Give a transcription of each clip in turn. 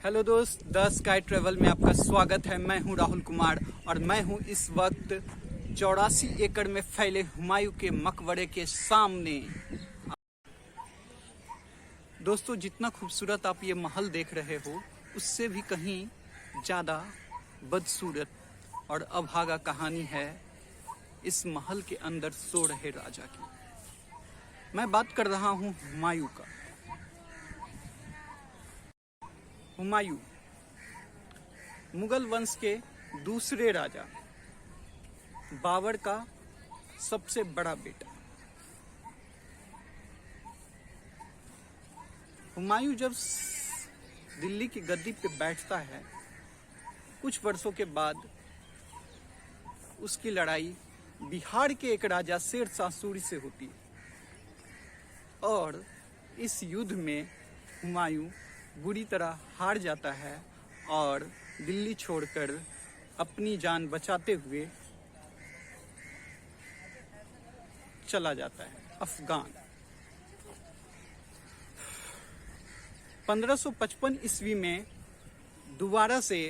Hello दोस्त, the sky travel में आपका स्वागत है। मैं हूं राहुल कुमार और मैं हूं इस वक्त 84 एकड़ में फैले हुमायूं के मकबरे के सामने। दोस्तों, जितना खूबसूरत आप ये महल देख रहे हो उससे भी कहीं ज़्यादा बदसूरत और अभागा कहानी है इस महल के अंदर सो रहे राजा की। मैं बात कर रहा हूं हुमायूं का। हुमायूं मुगल वंश के दूसरे राजा, बाबर का सबसे बड़ा बेटा। हुमायूं जब दिल्ली की गद्दी पे बैठता है, कुछ वर्षों के बाद उसकी लड़ाई बिहार के एक राजा शेरशाह सूरी से होती है और इस युद्ध में हुमायूं बुरी तरह हार जाता है और दिल्ली छोड़कर अपनी जान बचाते हुए चला जाता है अफगान। 1555 ईस्वी में दोबारा से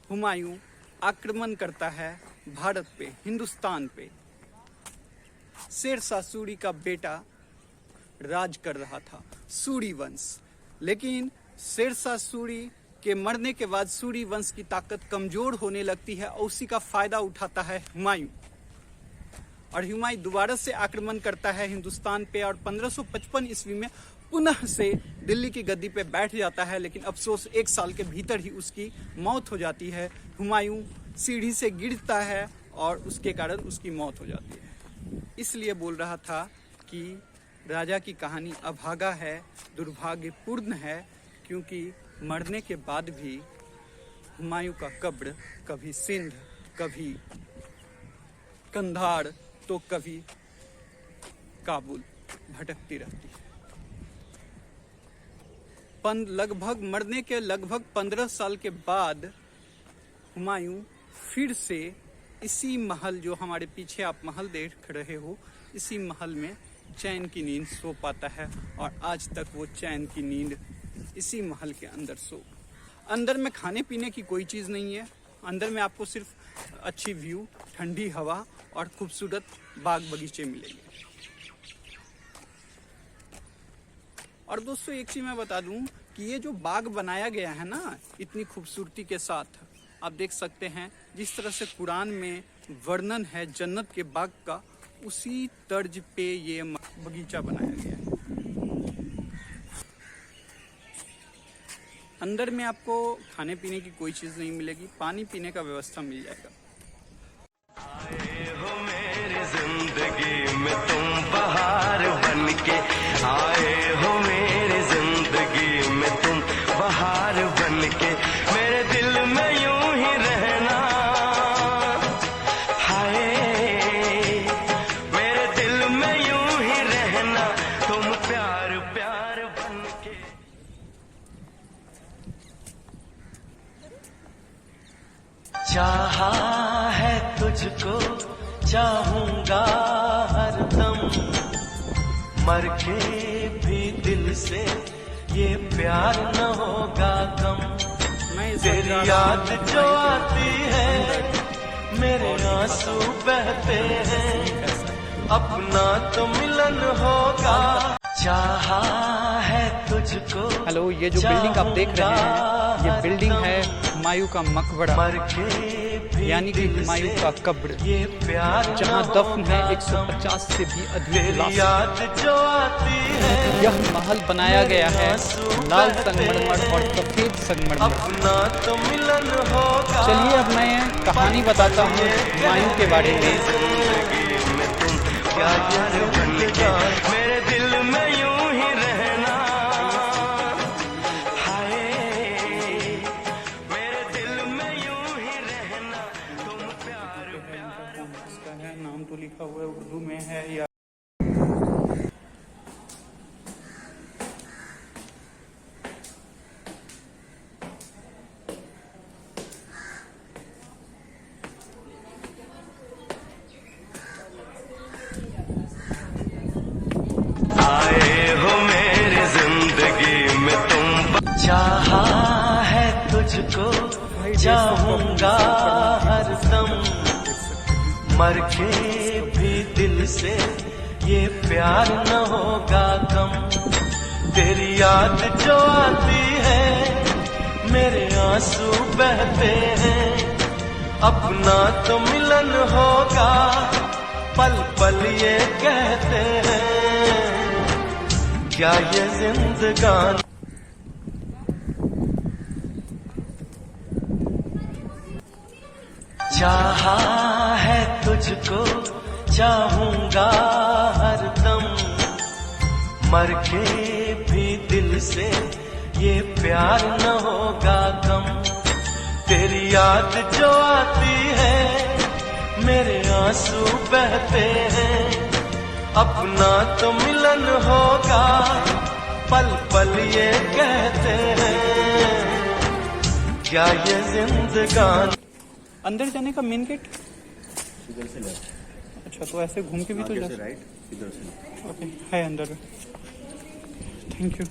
हुमायूं आक्रमण करता है भारत पे, हिंदुस्तान पे। शेरशाह सूरी का बेटा राज कर रहा था, सूरी वंश। लेकिन शेरशाह सूरी के मरने के बाद सूरी वंश की ताकत कमजोर होने लगती है और उसी का फायदा उठाता है हुमायूं। और हुमायूं दोबारा से आक्रमण करता है हिंदुस्तान पे और 1555 ईस्वी में पुनः से दिल्ली की गद्दी पे बैठ जाता है। लेकिन अफसोस, 1 साल के भीतर ही उसकी मौत हो जाती है। हुमायूं सीढ़ी से गिरता है और उसके कारण उसकी मौत हो जाती है। इसलिए बोल रहा था कि राजा की कहानी अभागा है, दुर्भाग्यपूर्ण है, क्योंकि मरने के बाद भी हुमायूं का कब्र कभी सिंध, कभी कंधार तो कभी काबुल भटकती रहती है। मरने के लगभग 15 साल के बाद हुमायूं फिर से इसी महल, जो हमारे पीछे आप महल देख रहे हो, इसी महल में चैन की नींद सो पाता है और आज तक वो चैन की नींद इसी महल के अंदर अंदर में खाने पीने की कोई चीज़ नहीं है। अंदर में आपको सिर्फ अच्छी व्यू, ठंडी हवा और खूबसूरत बाग बगीचे मिलेंगे। और दोस्तों, एक चीज़ मैं बता दूं कि ये जो बाग बनाया गया है ना, इतनी खूबसूरती के साथ, आप देख सकते हैं जिस तरह से कुरान में वर्णन है जन्नत के बाग का, उसी तर्ज पे ये बगीचा बनाया गया है। अंदर में आपको खाने पीने की कोई चीज नहीं मिलेगी, पानी पीने का व्यवस्था मिल जाएगा। आए हो मेरी जिंदगी में तुम बहार बनके, आए हो मेरी जिंदगी में तुम बहार बनके, मेरे दिल में यूं ही रहना। हाय, मेरे दिल में यूं ही रहना, तुम प्यार प्यार बनके। चाहा है तुझको, चाहूंगा हरदम, मर के भी दिल से ये प्यार न होगा कम। तेरी याद जो आती है, मेरे आंसू बहते हैं, अपना तो मिलन होगा। चाहा है तुझको। हेलो, ये जो बिल्डिंग आप देख रहे हैं, ये बिल्डिंग है हुमायूं का मकबरा, यानी कि हुमायूं का कब्र, जहां दफन है 150 से भी अधिक लाश। यह महल बनाया गया है लाल संगमरमर और सफेद संगमरमर। चलिए अब मैं कहानी बताता हूँ हुमायूं के बारे में। मेरे दिल में यूं ही रहना। हाय, मेरे दिल में यूं ही रहना, तुम प्यार प्यार। इसका है नाम तो लिखा हुआ है, उर्दू में है या आए मर के भी दिल से ये प्यार न होगा कम। तेरी याद जो आती है मेरे आंसू बहते हैं। अपना तो मिलन होगा पल पल ये कहते हैं। क्या ये जिंदगानी चाहा है तुझको चाहूंगा हरदम। मर के भी दिल से ये प्यार न होगा कम। तेरी याद जो आती है मेरे आंसू बहते हैं। अपना तो मिलन होगा पल पल ये कहते हैं। क्या ये जिंदगानी अंदर जाने का मेन गेट इधर से लेफ्ट, अच्छा, तो ऐसे घूम के भी तो आगे जा से राइट, इधर से। ओके, है अंदर। Thank you.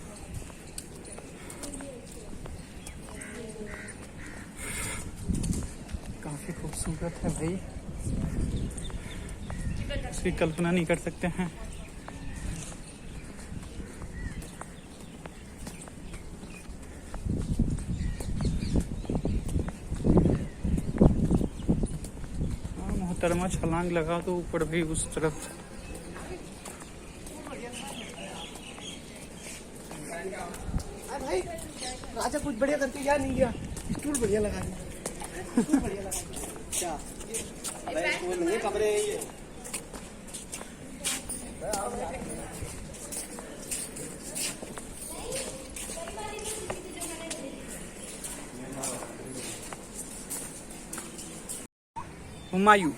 काफी खूबसूरत है भाई, इसकी कल्पना नहीं कर सकते हैं। मोहतरमा छलांग लगा तो ऊपर भी उस तरफ। भाई राजा कुछ बढ़िया करके क्या नहीं गया, स्टूल बढ़िया लगा दिया, स्टूल बढ़िया लगा दिया। क्या अरे वो नहीं कमरे हैं ये। हुमायूं